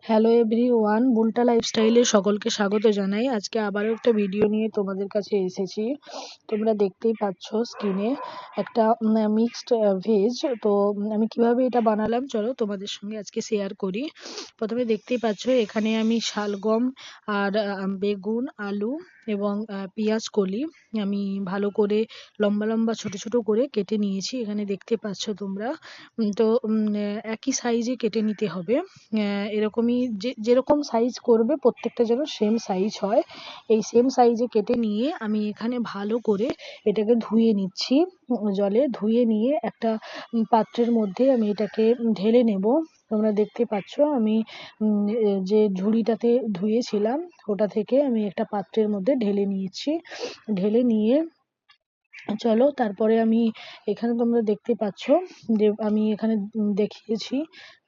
Hello everyone, বুলটা লাইফস্টাইলে সকলকে স্বাগত জানাই। আজকে আবারও একটা ভিডিও নিয়ে তোমাদের কাছে এসেছি। তোমরা দেখতেই পাচ্ছ স্ক্রিনে একটা মিক্সড ভেজ। তো আমি কিভাবে এটা বানালাম চলো তোমাদের সঙ্গে আজকে শেয়ার করি। প্রথমে দেখতেই পাচ্ছ এখানে আমি শালগম আর বেগুন, আলু এবং পেঁয়াজ কলি আমি ভালো করে লম্বা লম্বা ছোট ছোট করে কেটে নিয়েছি। এখানে দেখতে পাচ্ছ তোমরা। তো একই সাইজে কেটে নিতে হবে। এরকমই যেরকম সাইজ করবে প্রত্যেকটা যেন সেম সাইজ হয়। এই সেম সাইজে কেটে নিয়ে আমি এখানে ভালো করে এটাকে ধুয়ে নিচ্ছি। জলে ধুয়ে নিয়ে একটা পাত্রের মধ্যে আমি এটাকে ঢেলে নেব। তোমরা দেখতে পাচ্ছ আমি যে ঝুড়িটাতে ধুয়েছিলাম ওটা থেকে আমি একটা পাত্রের মধ্যে ঢেলে নিয়েছি। ঢেলে নিয়ে চলো তারপরে আমি এখানে তোমরা দেখতে পাচ্ছ যে আমি এখানে দেখিয়েছি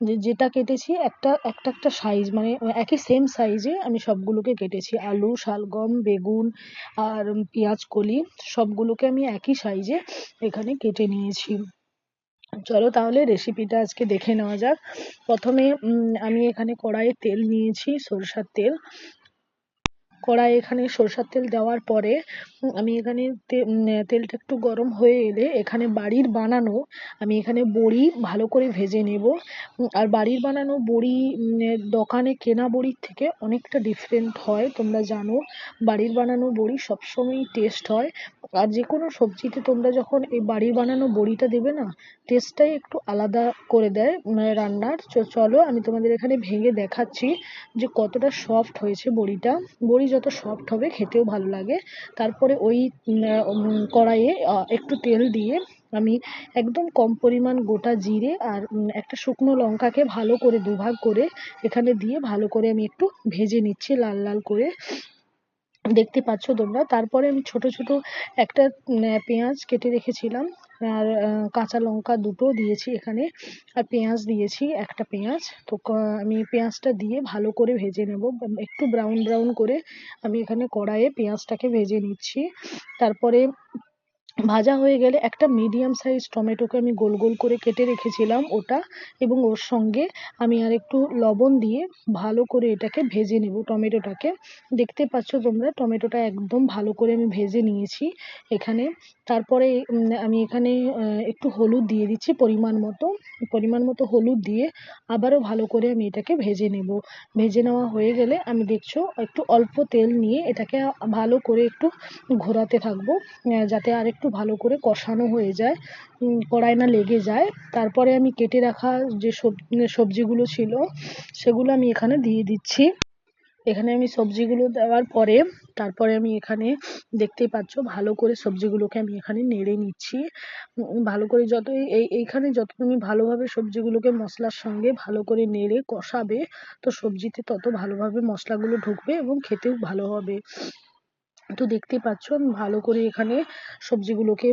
যে যেটা কেটেছি একটা একটা সাইজ, মানে একই সেম সাইজে আমি সবগুলোকে কেটেছি। আলু, শালগম, বেগুন আর পেঁয়াজ কলি সবগুলোকে আমি একই সাইজে এখানে কেটে নিয়েছি। চলো তাহলে রেসিপিটা আজকে দেখে নেওয়া যাক। প্রথমে আমি এখানে কড়াইয়ে তেল নিয়েছি, সরষের তেল। কড়াই এখানে সরষের তেল দেওয়ার পরে আমি এখানে তেলটা একটু গরম হয়ে এলে এখানে বাড়ির বানানো আমি এখানে বড়ি ভালো করে ভেজে নেব। আর বাড়ির বানানো বড়ি দোকানে কেনা বড়ির থেকে অনেকটা ডিফারেন্ট হয়, তোমরা জানো। বাড়ির বানানো বড়ি সবসময়ই টেস্ট হয়। আর যে কোনো সবজিতে তোমরা যখন এই বাড়ির বানানো বড়িটা দেবে না, টেস্টটাই একটু আলাদা করে দেয় রান্নার। চলো আমি তোমাদের এখানে ভেঙে দেখাচ্ছি যে কতটা সফট হয়েছে বড়িটা। বড়ি যত সফট হবে খেতেও ভালো লাগে। তারপরে ওই কড়াইয়ে একটু তেল দিয়ে আমি একদম কম পরিমাণ গোটা জিরে আর একটা শুকনো লঙ্কাকে ভালো করে দুভাগ করে এখানে দিয়ে ভালো করে আমি একটু ভেজে নিচ্ছি লাল লাল করে। দেখতে পাচ্ছ তোমরা। তারপরে আমি ছোট ছোট একটা পেঁয়াজ কেটে রেখেছিলাম আর কাঁচা লঙ্কা দুটো দিয়েছি এখানে, আর পেঁয়াজ দিয়েছি একটা পেঁয়াজ। তো আমি পেঁয়াজটা দিয়ে ভালো করে ভেজে নেব, একটু ব্রাউন ব্রাউন করে আমি এখানে কড়াইয়ে পেঁয়াজটাকে ভেজে নিচ্ছি। তারপরে ভাজা হয়ে গেলে একটা মিডিয়াম সাইজ টমেটোকে আমি গোল গোল করে কেটে রেখেছিলাম ওটা, এবং ওর সঙ্গে আমি আর একটু লবণ দিয়ে ভালো করে এটাকে ভেজে নেব টমেটোটাকে। দেখতে পাচ্ছ তোমরা টমেটোটা একদম ভালো করে আমি ভেজে নিয়েছি এখানে। তারপরে আমি এখানে একটু হলুদ দিয়ে দিচ্ছি পরিমাণ মতো হলুদ দিয়ে আবারও ভালো করে আমি এটাকে ভেজে নেব। ভেজে নেওয়া হয়ে গেলে আমি দেখছো একটু অল্প তেল নিয়ে এটাকে ভালো করে একটু ঘোরাতে থাকবো, যাতে আর একটু ভালো করে কষানো হয়ে যায়, কড়াই না লেগে যায়। তারপরে আমি কেটে রাখা যে সবজিগুলো ছিল সেগুলো আমি এখানে দিয়ে দিচ্ছি। এখানে আমি সবজিগুলো দেওয়ার পরে তারপরে আমি এখানে দেখতেই পাচ্ছ ভালো করে সবজিগুলোকে আমি এখানে নেড়ে নিচ্ছি। ভালো করে এইখানে যত তুমি ভালোভাবে সবজিগুলোকে মশলার সঙ্গে ভালো করে নেড়ে কষাবে, তো সবজিতে তত ভালোভাবে মশলাগুলো ঢুকবে এবং খেতেও ভালো হবে। তো দেখতেই পাচ্ছ আমি ভালো করে এখানে সবজিগুলোকে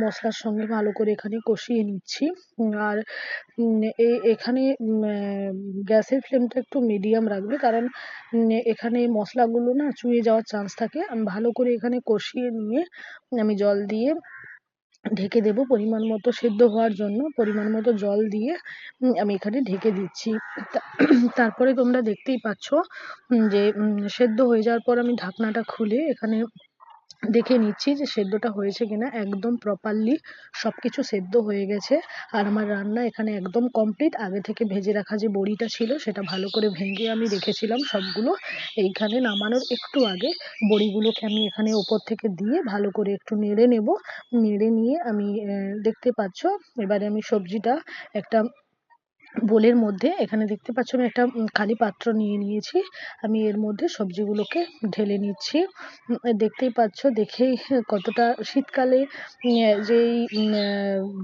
মশলার সঙ্গে ভালো করে এখানে কষিয়ে নিচ্ছি। আর এখানে গ্যাসের ফ্লেমটা একটু মিডিয়াম রাখবে, কারণ এখানে মশলাগুলো না চুয়ে যাওয়ার চান্স থাকে। আমি ভালো করে এখানে কষিয়ে নিয়ে আমি জল দিয়ে ঢেকে দেবো পরিমাণ মতো সেদ্ধ হওয়ার জন্য। পরিমাণ মতো জল দিয়ে আমি এখানে ঢেকে দিচ্ছি। তারপরে তোমরা দেখতেই পাচ্ছ যে সেদ্ধ হয়ে যাওয়ার পর আমি ঢাকনাটা খুলে এখানে দেখে নিচ্ছি যে সেদ্ধটা হয়েছে কিনা। একদম প্রপারলি সবকিছু সেদ্ধ হয়ে গেছে আর আমার রান্না এখানে একদম কমপ্লিট। আগে থেকে ভেজে রাখা যে বড়িটা ছিল সেটা ভালো করে ভেঙে আমি রেখেছিলাম সবগুলো। এইখানে নামানোর একটু আগে বড়িগুলোকে আমি এখানে ওপর থেকে দিয়ে ভালো করে একটু নেড়ে নেব। নেড়ে নিয়ে আমি দেখতে পাচ্ছ এবারে আমি সবজিটা একটা বোলের মধ্যে এখানে দেখতে পাচ্ছ আমি একটা খালি পাত্র নিয়ে নিয়েছি। আমি এর মধ্যে সবজিগুলোকে ঢেলে নিচ্ছি। দেখতেই পাচ্ছ দেখেই কতটা শীতকালে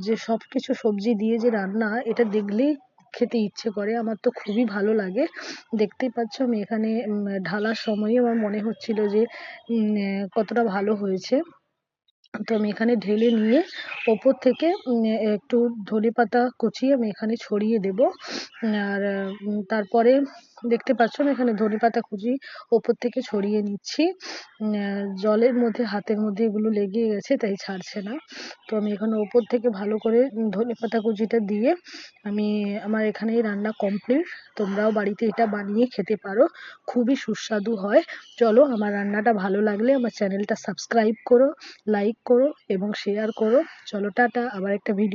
যে সব কিছু সবজি দিয়ে যে রান্না, এটা দেখলেই খেতে ইচ্ছে করে। আমার তো খুবই ভালো লাগে। দেখতেই পাচ্ছ আমি এখানে ঢালার সময়ই আমার মনে হচ্ছিল যে কতটা ভালো হয়েছে। তো আমি এখানে ঢেলে নিয়ে ওপর থেকে একটু ধনেপাতা কুচি আমি এখানে ছড়িয়ে দেব। আর তারপরে দেখতে পাচ্ছ আমি এখানে ধনেপাতা কুচি ওপর থেকে ছড়িয়ে নিচ্ছি। জলের মধ্যে হাতের মধ্যে এগুলো লেগে গেছে তাই ছাড়ছে না। তো আমি এখানে ওপর থেকে ভালো করে ধনেপাতা কুচিটা দিয়ে আমার এখানে এই রান্না কমপ্লিট। তোমরাও বাড়িতে এটা বানিয়ে খেতে পারো, খুবই সুস্বাদু হয়। চলো, আমার রান্নাটা ভালো লাগলে আমার চ্যানেলটা সাবস্ক্রাইব করো, লাইক করো এবং শেয়ার করো। চলো টাটা, আবার একটা ভিডিও